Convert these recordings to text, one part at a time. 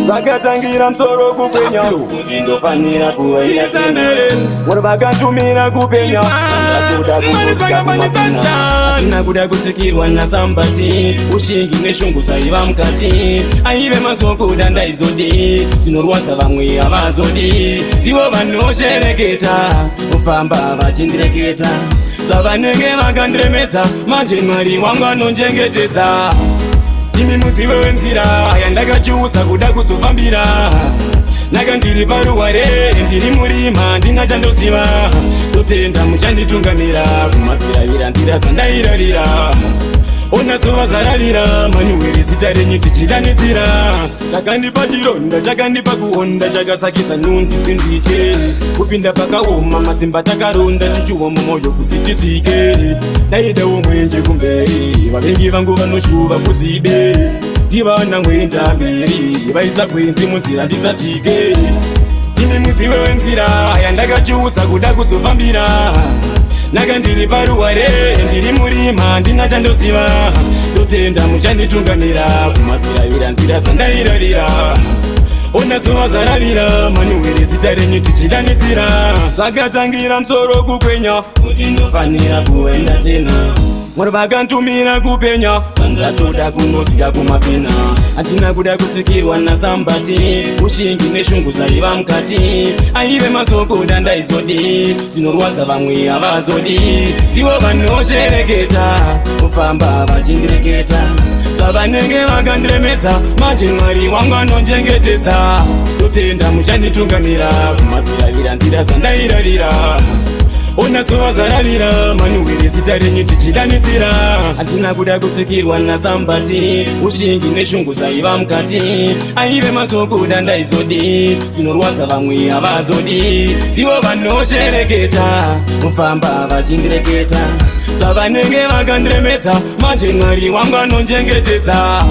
vakatangira musoro kupenya kuti ndofanira kuwaira vakatumira kupenya atina kuda kusikirwa nasambati ushingi neshungu saiva mukati aive mazokuda ndaizodi zinorwadza vamwe havazodi ndivo vanoshereketa kufamba vachindireketa savanenge vakandiremedza manje Mwari wangu anonjengetedza imi muzive wenzira yandakachiusa kuda kuzofambira naka ndiri paruware ndiri murima ndina chandoziva totenda muchanditungamira kumapiravira nzira zandairarira ona zuva zararira manuwere zita renyu tichidanisira chakandipa chironda chakandipa kuonda chakasakisa nhunzi zindiche kupinda pakaoma madzimba takaronda tichiwa mumwoyo kuti tisvike daidawo mwenje kumberi vavengi vangu vanoshuva kuzibe tivana mwenda mberi vaisa gwenzi munzira ndisasvike timi muzive wenzira yandakachiusa kuda kuzofambira naka ndiri paruware ndiri murima ndina chandoziva totenda muchanditungamira kumapiravira nzira zandairarira ona zuva zararira manuwere zita renyu tichidanisira zvakatangira musoro kukwenya kuti ndofanira kuenda tena Mwari vakantumira kupenya vandatoda kunosvika kumapena hatina kuda kusikirwa nasambati ushingi neshungu saiva mukati aive mazokuda ndaizodi zinorwadza vamwe havazodi ndivo vanoshereketa kufamba vachindireketa savanenge vakandiremedza manje Mwari wangu anonjengetedza totenda muchanditungamira kumapiravira nzira zandairarira ona zuva zararira manuwere zita renyu tichidanisira hatina kuda kusikirwa nasambati ushingi neshungu saiva mukati aive mazokuda ndaizodi zinorwadza vamwe havazodi ndivo vanoshereketa kufamba vachindireketa savanenge vakandiremedza manje Mwari wangu anonjengetedza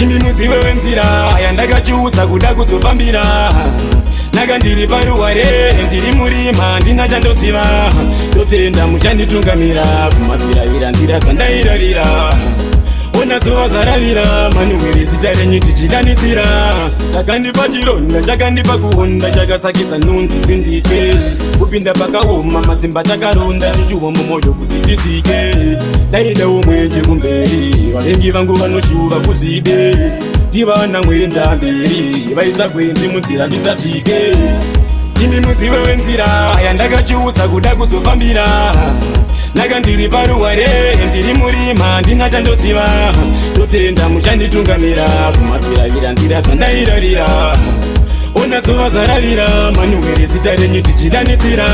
imi muzive wenzira yandakachiusa kuda kuzofambira naka ndiri paruware ndiri murima ndina chandoziva totenda muchanditungamira kumapiravira nzira zandairarira ona zuva zararira manuwere zita renyu tichidanisira chakandipa chironda chakandipa kuonda chakasakisa nhunzi zindiche kupinda pakaoma madzimba takaronda tichiwa mumwoyo kuti tisvike daidawo mwenje kumberi vavengi vangu vanoshuva kuzibe tivana mwenda mberi vaisa gwenzi munzira ndisasvike imi muzive wenzira yandakachiusa kuda kuzofambira naka ndiri paruware ndiri murima ndina chandoziva totenda muchanditungamira kumapiravira nzira zandairarira ona zuva zararira manuwere zita renyu tichidanisira